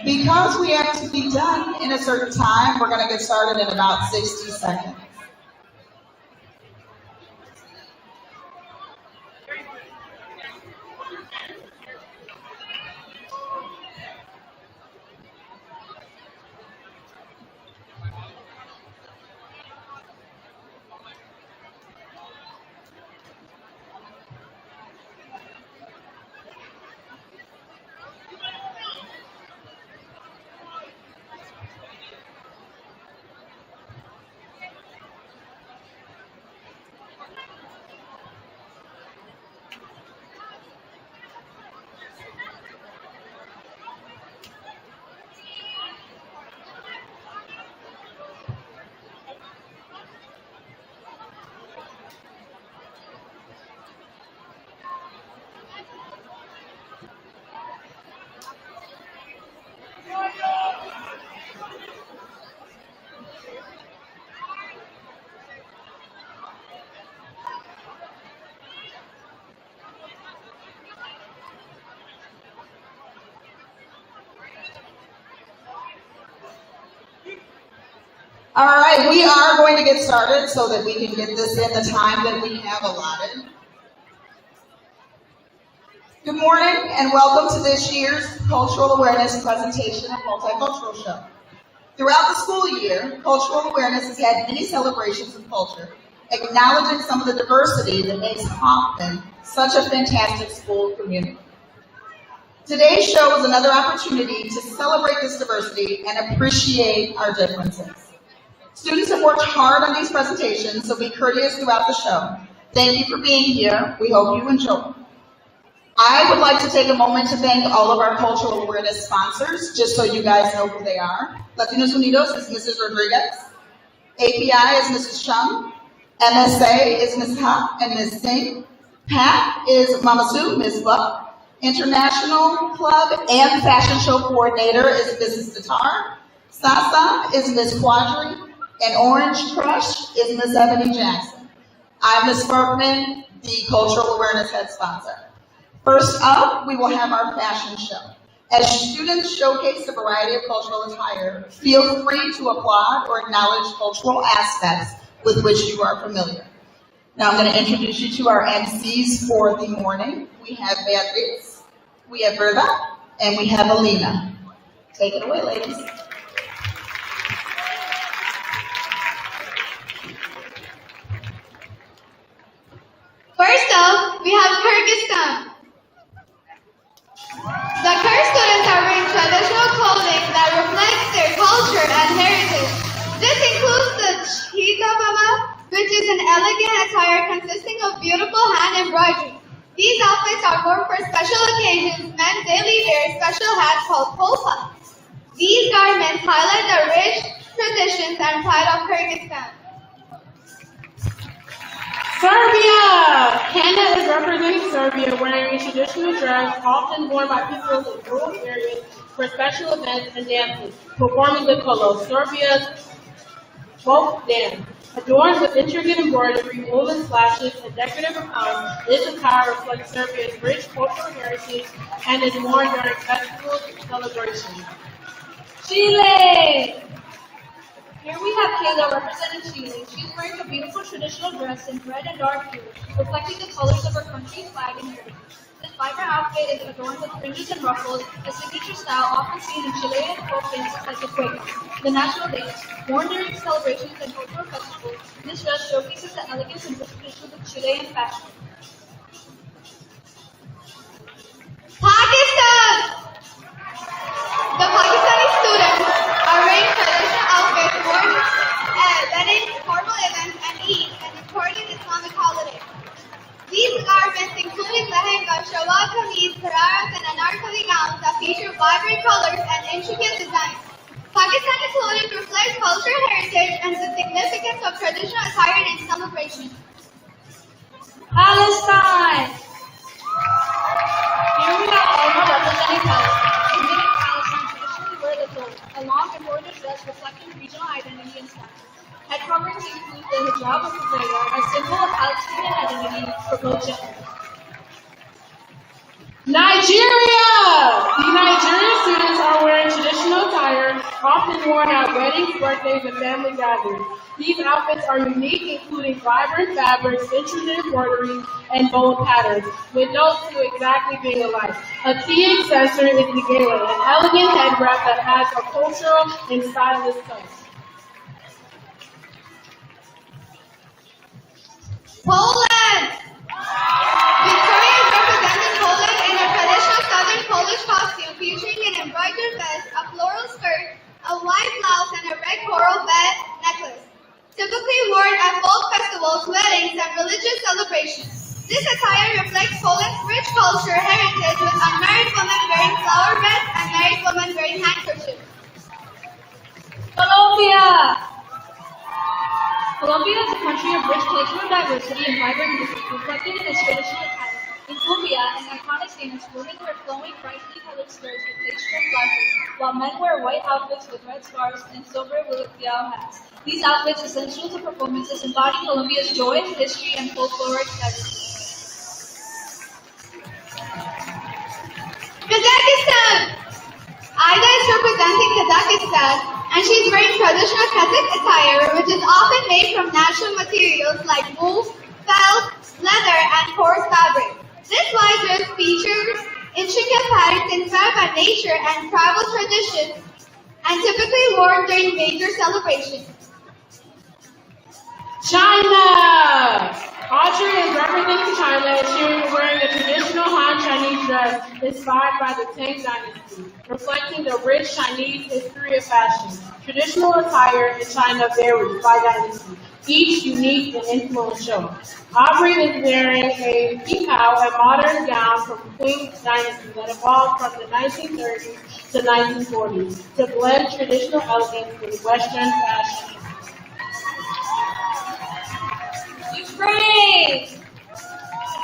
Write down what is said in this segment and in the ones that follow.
Because we have to be done in a certain time, we're going to get started in about 60 seconds. All right, we are going to get started so that we can get this in the time that we have allotted. Good morning and welcome to this year's Cultural Awareness Presentation and Multicultural Show. Throughout the school year, Cultural Awareness has had many celebrations of culture, acknowledging some of the diversity that makes Hoffman such a fantastic school community. Today's show is another opportunity to celebrate this diversity and appreciate our differences. Students have worked hard on these presentations, so be courteous throughout the show. Thank you for being here. We hope you enjoy. I would like to take a moment to thank all of our cultural awareness sponsors, just so you guys know who they are. Latinos Unidos is Mrs. Rodriguez. API is Mrs. Chung. MSA is Ms. Ha and Ms. Singh. PAC is Mama Sue, Ms. Luck. International Club and Fashion Show Coordinator is Mrs. Tatar. Sasa is Ms. Quadri. And Orange Crush is Ms. Ebony Jackson. I'm Ms. Bergman, the Cultural Awareness Head Sponsor. First up, we will have our fashion show. As students showcase a variety of cultural attire, feel free to applaud or acknowledge cultural aspects with which you are familiar. Now I'm going to introduce you to our MCs for the morning. We have Beatriz, we have Berta, and we have Alina. Take it away, ladies. First up, we have Kyrgyzstan. The Kyrgyz students are wearing traditional clothing that reflects their culture and heritage. This includes the chidababa, which is an elegant attire consisting of beautiful hand embroidery. These outfits are worn for special occasions. Men daily wear special hats called polka. These garments highlight the rich traditions and pride of Kyrgyzstan. Serbia! Hannah is representing Serbia wearing a traditional dress often worn by people in rural areas for special events and dances, performing the kolo, Serbia's folk dance. Adorned with intricate embroidery, woven splashes, and decorative accounts, this attire reflects Serbia's rich cultural heritage and is worn during festivals and celebrations. Chile! Here we have Kayla representing Chile. She's wearing a beautiful traditional dress in red and dark hues, reflecting the colors of her country's flag and heritage. This vibrant outfit is adorned with fringes and ruffles, a signature style often seen in Chilean folk dances like the cueca, the national dance. Worn during celebrations and cultural festivals, this dress showcases the elegance and rich traditions of Chilean fashion. Pakistan! The Pakistani students are wearing traditional outfits worn at weddings, formal events, and Eid, an important Islamic holiday. These garments, including lehenga, shalwar kameez, pararas, and anarkali gowns that feature vibrant colors and intricate designs. Pakistani clothing reflects cultural heritage and the significance of traditional attire and celebration. Palestine! Here we have Alma representing Palestine. Women in Palestine traditionally wear the thobe, a long embroidered dress reflecting regional identity and status. Head coverings include the hijab or kafaya, a symbol of Palestinian identity for both genders. Nigeria! The Nigerian students are wearing traditional worn at weddings, birthdays, and family gatherings. These outfits are unique, including vibrant fabrics, intricate embroidery, and bold patterns, with no two exactly being alike. A key accessory is the gala, an elegant head wrap that adds a cultural and stylish touch. Poland! Victoria is representing Poland in a traditional southern Polish costume featuring an embroidered vest, a floral skirt, a white blouse, and a red coral necklace. Typically worn at folk festivals, weddings, and religious celebrations. This attire reflects Poland's rich culture heritage with unmarried women wearing flower vests and married women wearing handkerchiefs. Colombia! Colombia is a country of rich cultural diversity and vibrant music, reflected in its traditional attire. In cumbia, an iconic dance, women wear flowing, brightly colored skirts with lace-trimmed blouses, while men wear white outfits with red scarves and silver williao hats. These outfits, essential to performances, embody Colombia's joy, history, and folkloric diversity. Kazakhstan! Aida is representing Kazakhstan, and she's wearing traditional Kazakh attire, which is often made from natural materials like wool, felt, leather, and coarse fabric. This white dress features intricate patterns inspired by nature and tribal traditions, and typically worn during major celebrations. China! Audrey is representing China and she is wearing a traditional Han Chinese dress inspired by the Tang Dynasty, reflecting the rich Chinese history of fashion. Traditional attire in China varies by dynasty, each unique and influential. Aubrey is wearing a pipao, a modern gown from Qing Dynasty that evolved from the 1930s to 1940s to blend traditional elegance with Western fashion. Ukraine!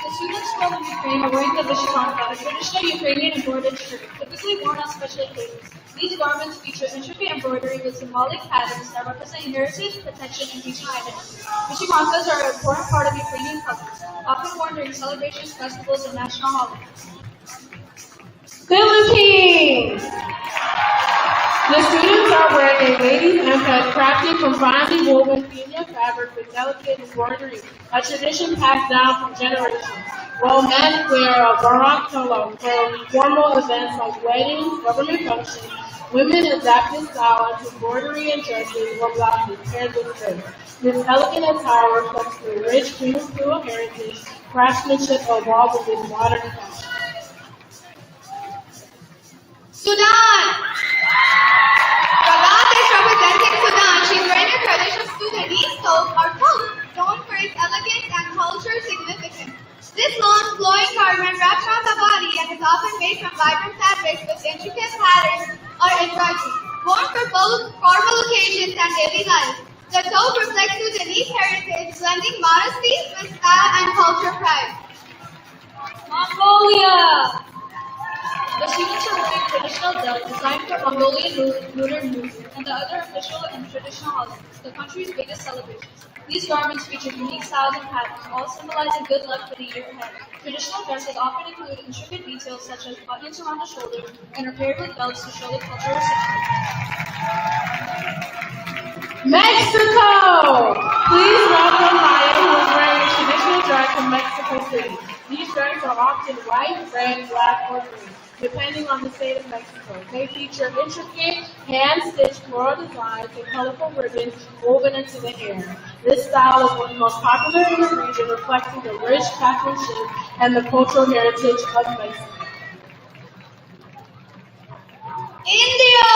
The students from Ukraine are wearing the vyshyvanka, a traditional Ukrainian embroidered shirt, typically worn on special occasions. These garments feature intricate embroidery with symbolic patterns that represent heritage, protection, and regional identity. Vyshyvankas are an important part of Ukrainian culture, often worn during celebrations, festivals, and national holidays. Philippines! The students are wearing a ladies' emphasis crafted from finely woven piña fabric with delicate embroidery, a tradition passed down from generations. While men wear a barong polo for formal events like weddings, government functions, women adapt this style into embroidery and dresses or blouses paired with skirts. This elegant attire reflects the rich Filipino heritage, craftsmanship evolved with modern fashion. Sudan! Rabat is representing Sudan. She's wearing a traditional Sudanese toque or toque, known for its elegance and cultural significance. This long, flowing garment wraps around the body and is often made from vibrant fabrics with intricate patterns or embroidery, worn for both formal occasions and daily life. The toque reflects Sudanese heritage, blending modesty with style and cultural pride. Mongolia! The students are wearing traditional belts designed for Mongolian lunar new year and the other official and traditional holidays, the country's biggest celebrations. These garments feature unique styles and patterns, all symbolizing good luck for the year ahead. Traditional dresses often include intricate details such as buttons around the shoulders and are paired with belts to show the cultural significance. Mexico! Please welcome Maya, who is wearing a traditional dress from Mexico City. These dresses are often white, red, black, or green, depending on the state of Mexico. They feature intricate, hand-stitched floral designs and colorful ribbons woven into the hair. This style is one of the most popular in the region, reflecting the rich craftsmanship and the cultural heritage of Mexico. India!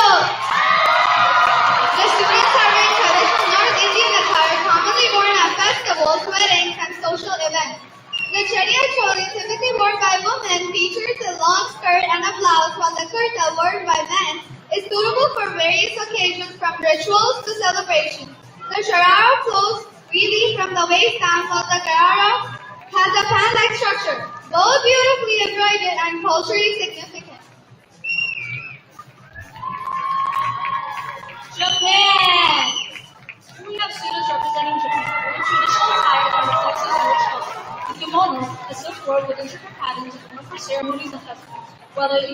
The students are wearing traditional North Indian attire commonly worn at festivals, weddings, and social events. The chadiya choli, typically worn by women, features a long skirt and a blouse, while the kurta, worn by men, is suitable for various occasions from rituals to celebrations. The sharara flows freely from the waist down, while the garara has a fan-like structure, both beautifully embroidered and culturally significant. Japan! Here we have students representing Japan, wearing traditional attire that reflects its rich culture. The kimono, a silk robe with intricate patterns, is worn for ceremonies and festivals, while the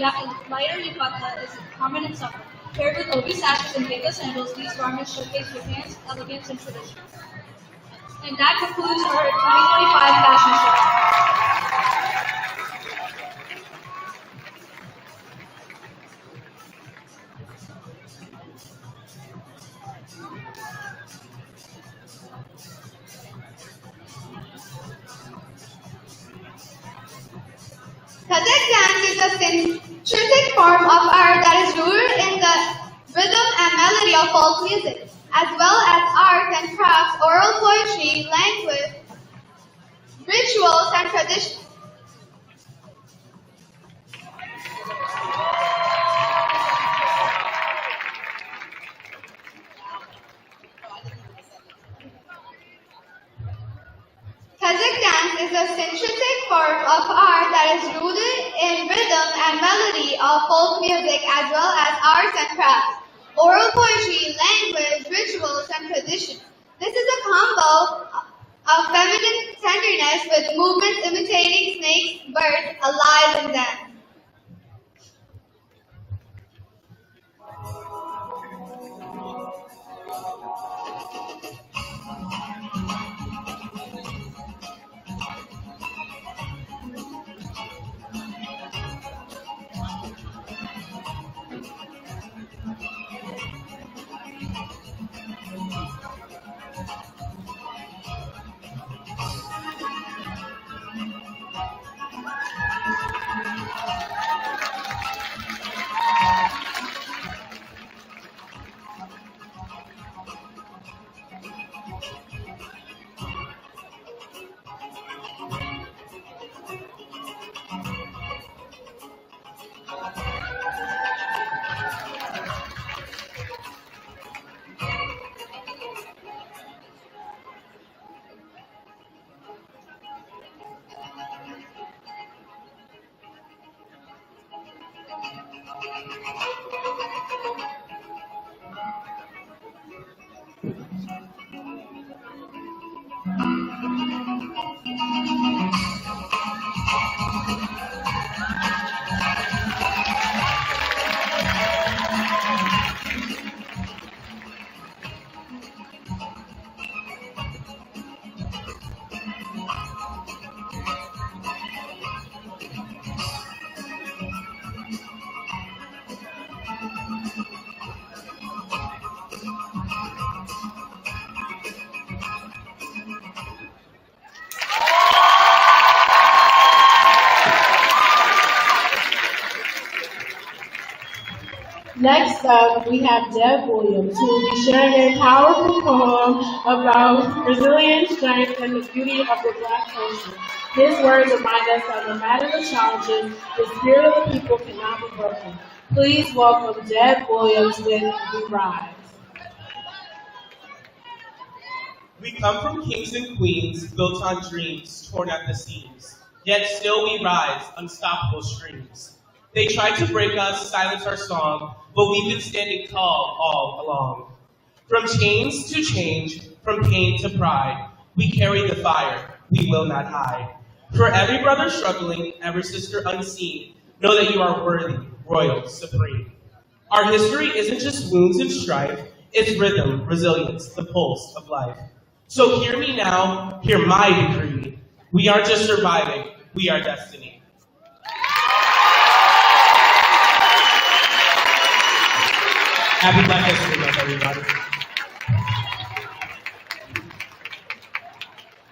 lighter yukata is common in summer. Paired with obi sashes and beta sandals, these garments showcase Japan's elegance and tradition. And that concludes our 2025 fashion show. Kazakh dance is a syntretic form of art that is rooted in the rhythm and melody of folk music, as well as art and crafts, oral poetry, language, rituals, and traditions. Kazakh dance is a syntretic form of art that is rooted in rhythm and melody of folk music as well as arts and crafts, oral poetry, language, rituals, and traditions. This is a combo of feminine tenderness with movements imitating snakes, birds, alive and dance. Next up, we have Deb Williams, who will be sharing a powerful poem about Brazilian strength and the beauty of the Black culture. His words remind us that no matter the challenges, the spirit of the people cannot be broken. Please welcome Deb Williams with We Rise. We come from kings and queens, built on dreams, torn at the seams. Yet still we rise, unstoppable streams. They tried to break us, silence our song, but we've been standing tall all along. From chains to change, from pain to pride, we carry the fire, we will not hide. For every brother struggling, every sister unseen, know that you are worthy, royal, supreme. Our history isn't just wounds and strife, it's rhythm, resilience, the pulse of life. So hear me now, hear my decree. We aren't just surviving, we are destiny. Happy Black History Month, everybody.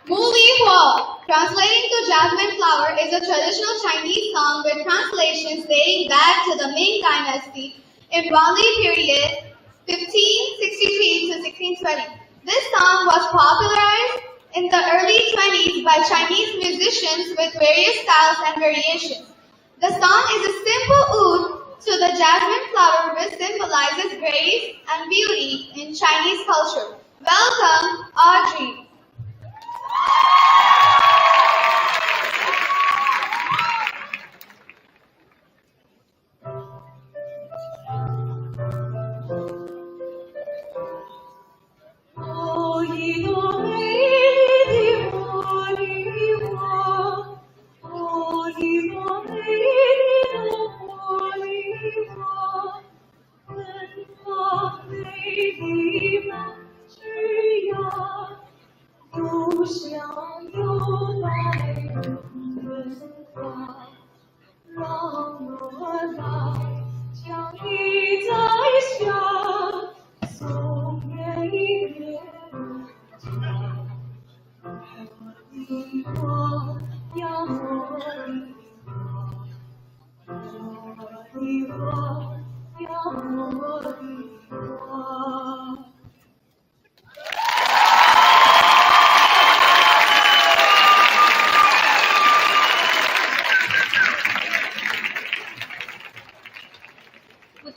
Muli Huo, translating to Jasmine Flower, is a traditional Chinese song with translations dating back to the Ming Dynasty in Wanli period 1563 to 1620. This song was popularized in the early 20s by Chinese musicians with various styles and variations. The song is a simple ode to the jasmine flower, which symbolizes grace and beauty in Chinese culture. Welcome, Audrey. With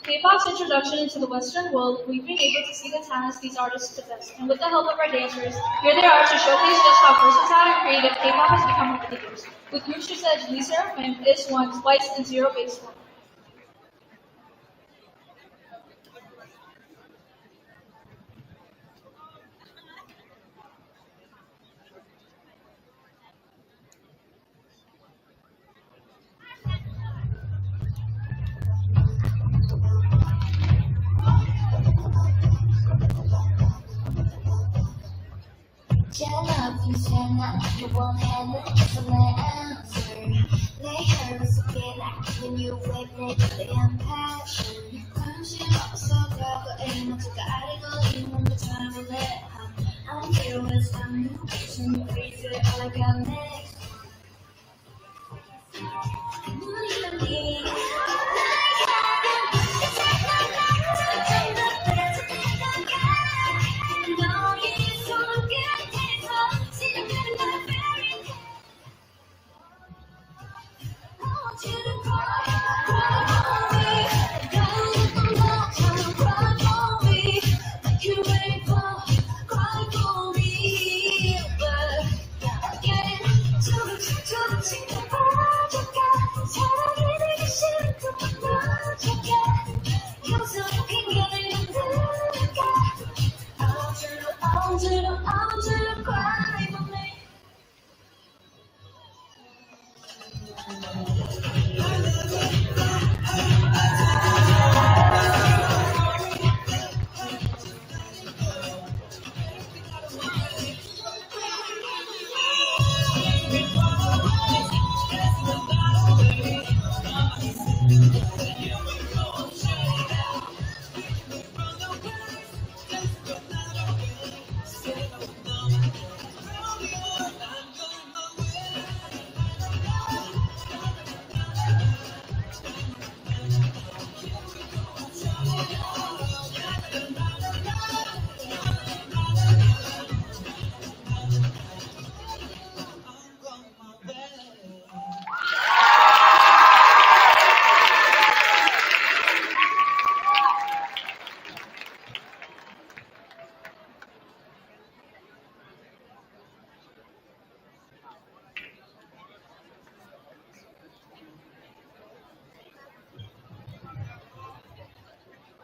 K-pop's introduction into the Western world, we've been able to see the talents these artists possess, and with the help of our dancers, here they are to showcase just how versatile and creative K-pop has become over the years, with groups such as Lee Seraphim, IS-1, Twice, and Zero Base One. You won't have it, so my answer. They heard us again, when you wake me to the passion. 관심 없어도 애매지가 아니고 있는 것처럼 해. I'm here with some new vision, crazy, all I got next.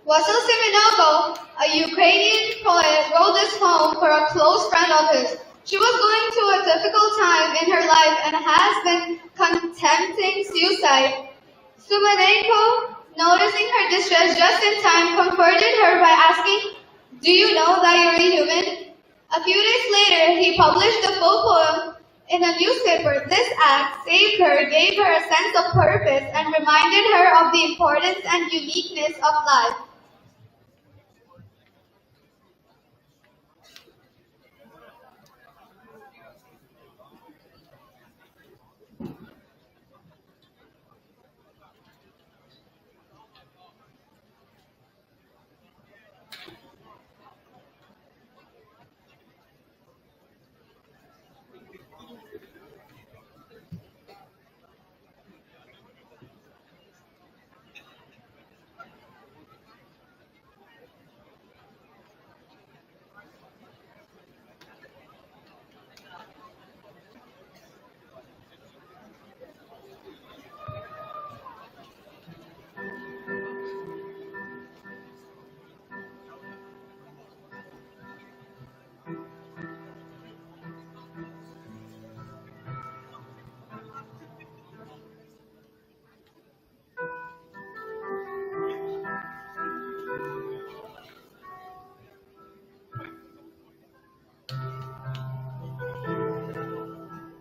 Wasyl Semenovo, a Ukrainian poet, wrote this poem for a close friend of his. She was going through a difficult time in her life and has been contemplating suicide. Semenenko, noticing her distress just in time, comforted her by asking, "Do you know that you're a human?" A few days later, he published the full poem in a newspaper. This act saved her, gave her a sense of purpose, and reminded her of the importance and uniqueness of life.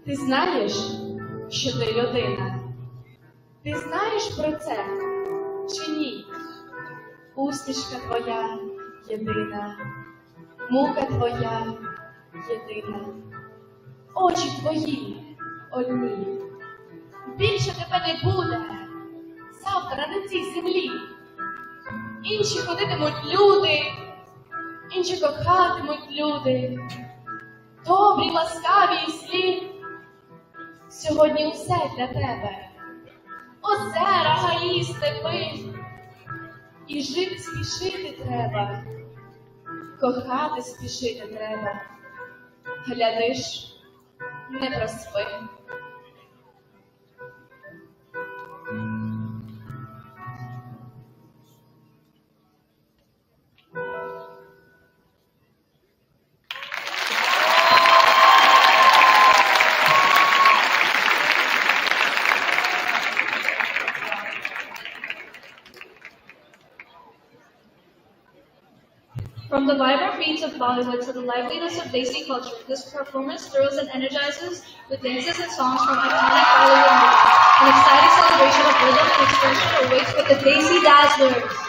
Ти знаєш, що ти людина? Ти знаєш про це чи ні? Усмішка твоя єдина, мука твоя єдина, очі твої одні. Більше тебе не буде, завтра на цій землі. Інші ходитимуть люди, інші кохатимуть люди, добрі, ласкаві і злі. Сьогодні все для тебе. Озера, гаї, степи. І жити спішити треба, кохати спішити треба. Глядиш, не проспи. From the vibrant beats of Bollywood to the liveliness of Desi culture, this performance thrills and energizes with dances and songs from iconic Bollywood movies. An exciting celebration of rhythm and expression awaits with the Desi Dazzlers.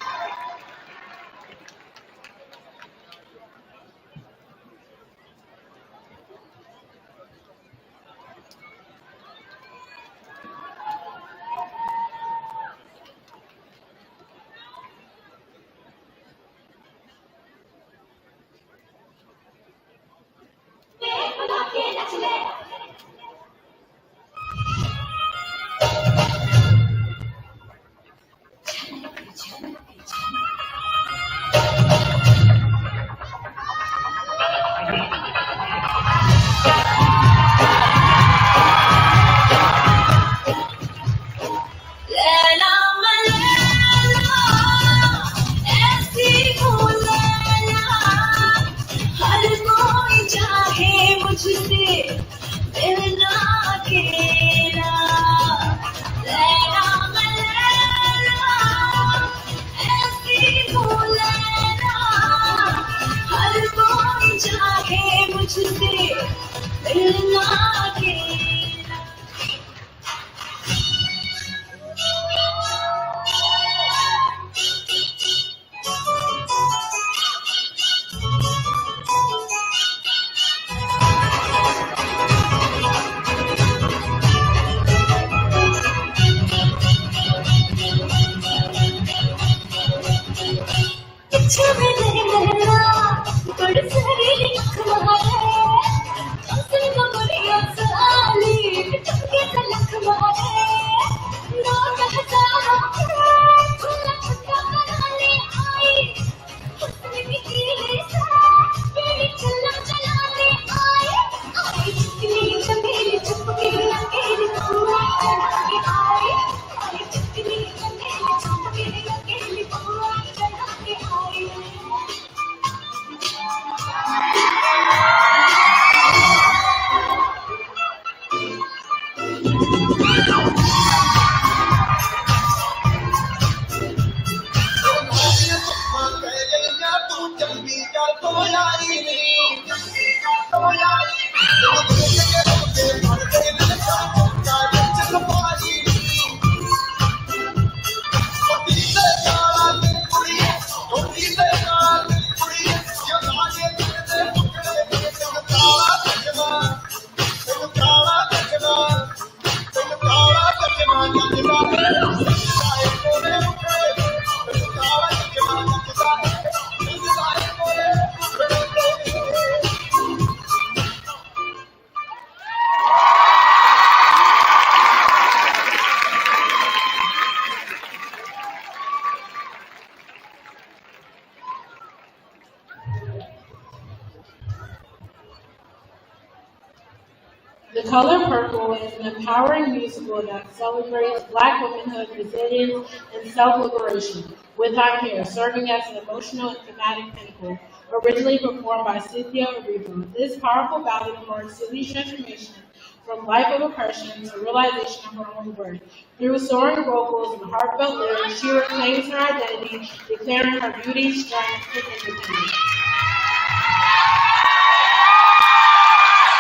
The Color Purple is an empowering musical that celebrates Black womanhood, resilience, and self-liberation, with our hair serving as an emotional and thematic pinnacle. Originally performed by Cynthia Erivo, this powerful ballad marks Sylvie's transformation from life of oppression to realization of her own worth. Through soaring vocals and heartfelt lyrics, she reclaims her identity, declaring her beauty, strength, and independence.